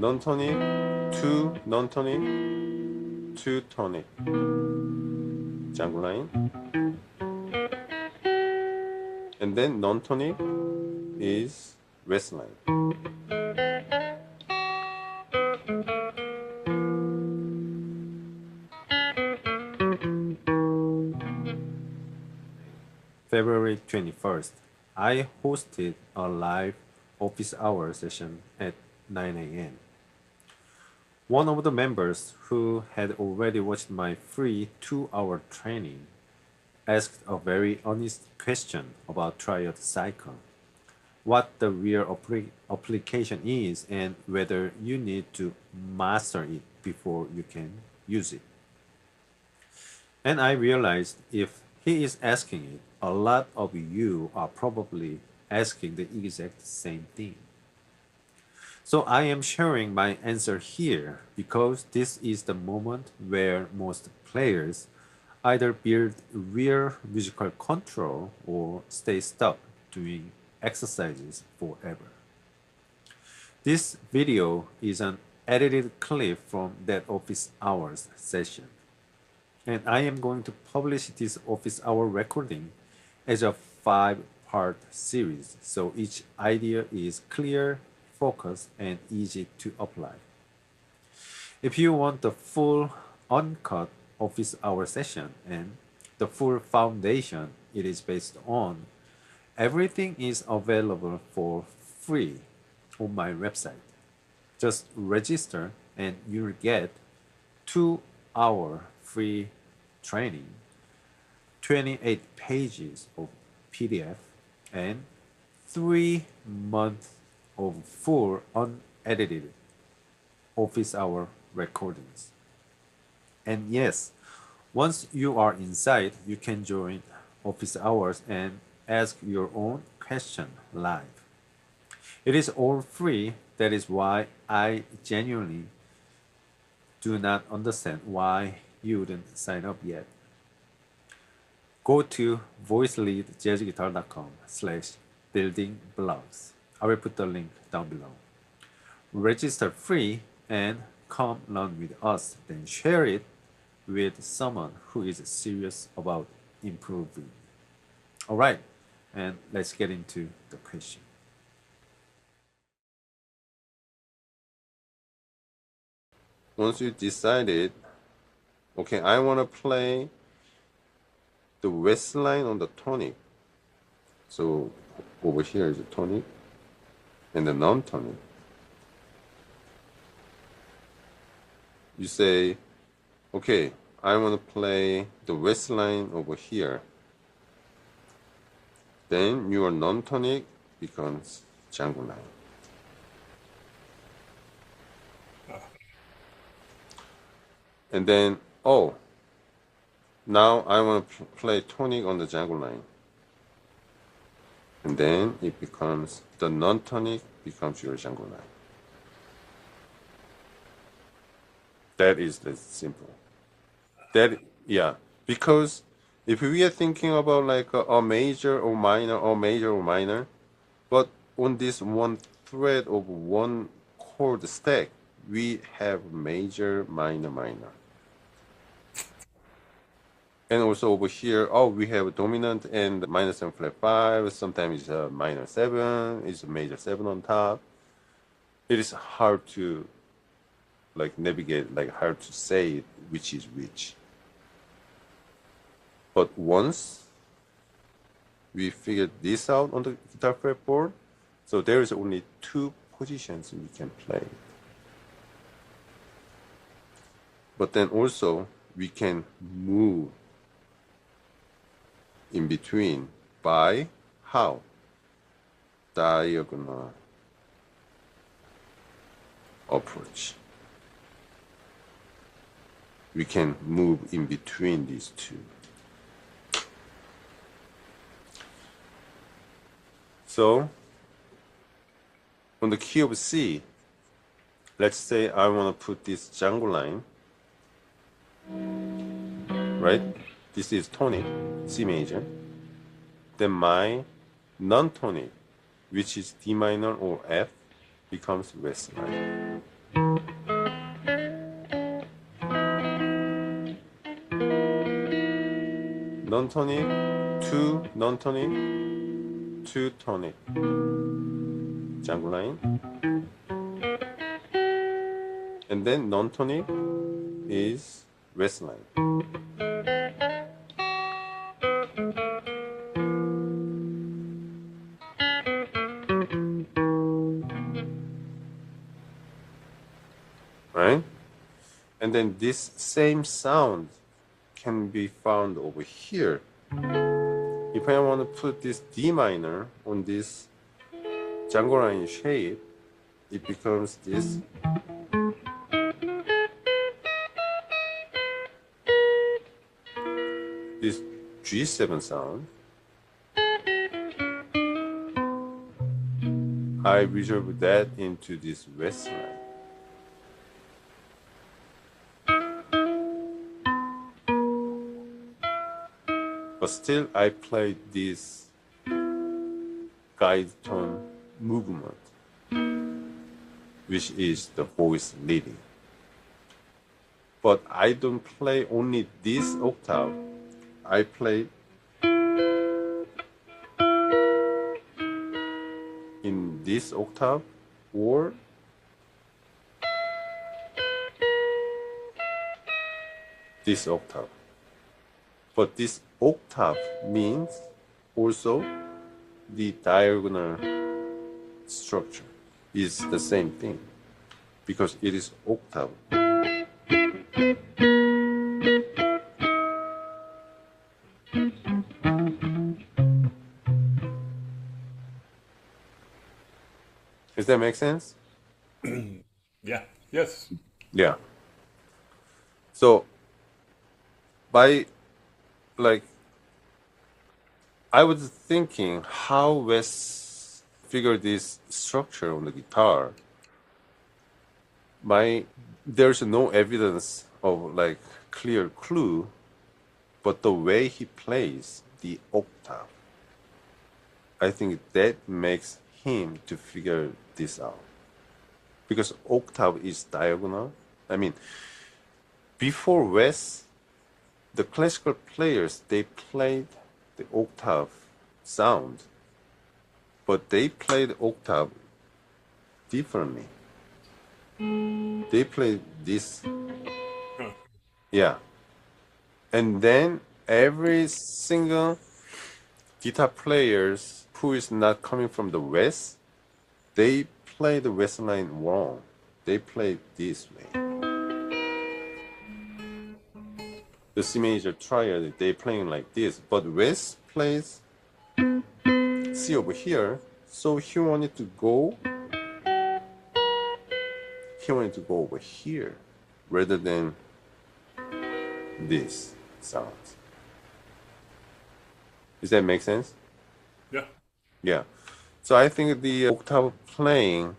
non-tonic to non-tonic to tonic. Django line. And then non-tonic is Wes line. February 21st, I hosted a live office hour session at 9 a.m. One of the members who had already watched my free 2-hour training asked a very honest question about triad cycle, what the real application is and whether you need to master it before you can use it. And I realized if he is asking it, a lot of you are probably asking the exact same thing. So I am sharing my answer here because this is the moment where most players either build real musical control or stay stuck doing exercises forever. This video is an edited clip from that office hours session. And I am going to publish this office hour recording as a 5-part series, so each idea is clear, focused, and easy to apply. If you want the full uncut office hour session and the full foundation it is based on, everything is available for free on my website. Just register and you'll get 2-hour free training, 28 pages of PDF, and 3 months of full unedited office hour recordings. And yes, once you are inside, you can join office hours and ask your own question live. It is all free. That is why I genuinely do not understand why you wouldn't sign up yet. Go to voicelid.jazzguitar.com/building-blogs. I will put the link down below. Register free and come learn with us, then share it with someone who is serious about improving. All right, and let's get into the question. Once you decided, okay, I want to play the Wes line on the tonic. So over here is the tonic and the non-tonic. You say, okay, I want to play the Wes line over here. Then your non-tonic becomes Django line. And then, oh, now I want to play tonic on the Django line. And then it becomes, the non-tonic becomes your Django line. That is the simple. That, yeah, because if we are thinking about like a major or minor, or major or minor, but on this one thread of one chord stack, we have major, minor, minor. And also over here, oh, we have dominant and minor 7 flat 5. Sometimes it's a minor 7, it's a major 7 on top. It is hard to like navigate, like hard to say which is which. But once we figured this out on the guitar fretboard, so there is only 2 positions we can play. But then also we can move in between by how? Diagonal approach. We can move in between these two. So on the key of C, let's say I want to put this Django line, right? This is tonic, C major. Then my non-tonic, which is D minor or F, becomes Wes line. non-tonic to non-tonic to tonic. Django line. And then non-tonic is Wes line. Right? And then this same sound can be found over here. If I want to put this D minor on this Django line shape, it becomes this. This G7 sound. I resolve that into this Wes line. But still, I play this guide tone movement, which is the voice leading. But I don't play only this octave. I play in this octave or this octave. But this octave means also the diagonal structure is the same thing because it is octave. Does that make sense? Yeah. Yes. Yeah. So by I was thinking how Wes figured this structure on the guitar. There's no evidence of clear clue, but the way he plays the octave, I think that makes him to figure this out. Because octave is diagonal. I mean, before Wes, the classical players, they played the octave sound, but they played octave differently. They played this. Yeah. And then every single guitar players who is not coming from the West, they play the West line wrong. They play this way. The C major triad, they playing like this, but West plays C over here, so he wanted to go over here rather than this sound. Does that make sense? Yeah. Yeah. So I think the octave playing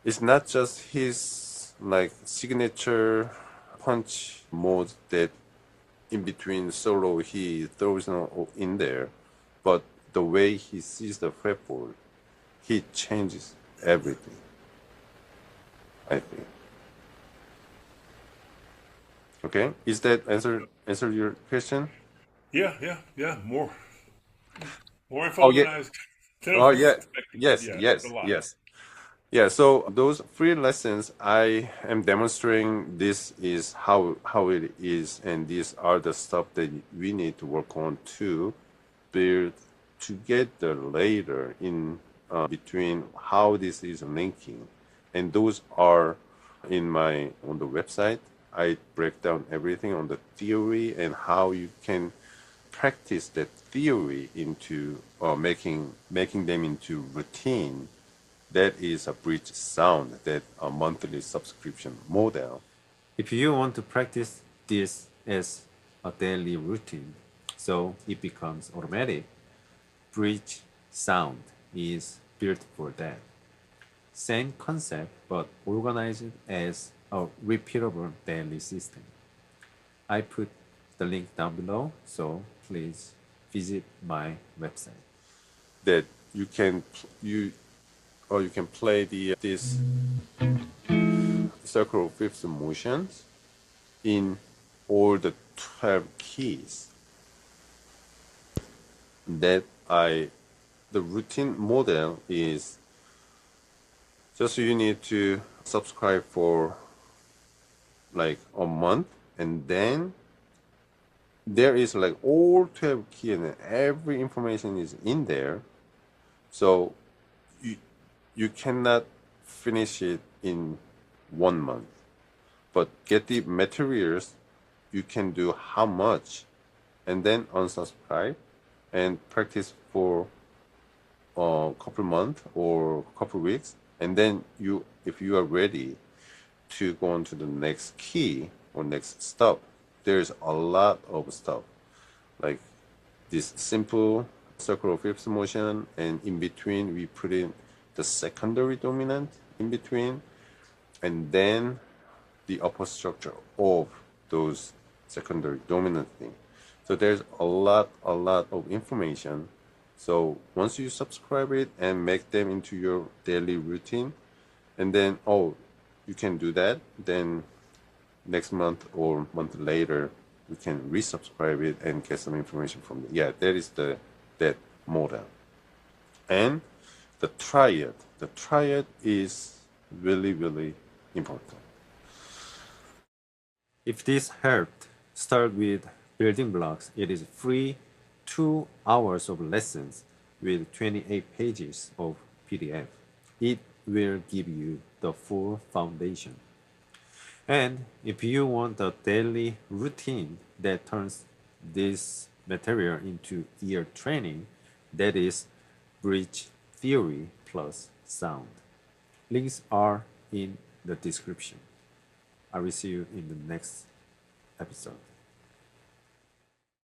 is not just his signature punch mode that in between solo he throws in there, but the way he sees the fretboard, he changes everything, I think. Okay, is that answer your question? Yeah. More info Oh than yeah. I was Oh yeah. expecting. Yes. Yeah, it's a Yes. lot. Yes. Yeah. So those free lessons, I am demonstrating this is how it is, and these are the stuff that we need to work on to build together later in between how this is linking, and those are on the website. I break down everything on the theory and how you can practice that theory into making them into routine. That is a bridge sound, that a monthly subscription model. If you want to practice this as a daily routine, so it becomes automatic, bridge sound is built for that. Same concept, but organized as a repeatable daily system. I put the link down below, so please visit my website. That you can play this circle of fifth motions in all the 12 keys. that the routine model is just you need to subscribe for like a month, and then there is like all 12 key and every information is in there. So you cannot finish it in 1 month, but get the materials. You can do how much, and then unsubscribe and practice for a couple months or couple weeks, and then if you are ready to go on to the next key or next step, there's a lot of stuff like this simple circle of fifth motion, and in between we put in the secondary dominant in between, and then the upper structure of those secondary dominant thing. So there's a lot of information. So once you subscribe it and make them into your daily routine, and then you can do that, then next month or month later we can resubscribe it and get some information from it. Yeah, that is that model. And the triad is really important. If this helped, start with building blocks. It is free 2 hours of lessons with 28 pages of PDF. It will give you the full foundation. And if you want a daily routine that turns this material into ear training, that is bridge theory plus sound. Links are in the description. I will see you in the next episode.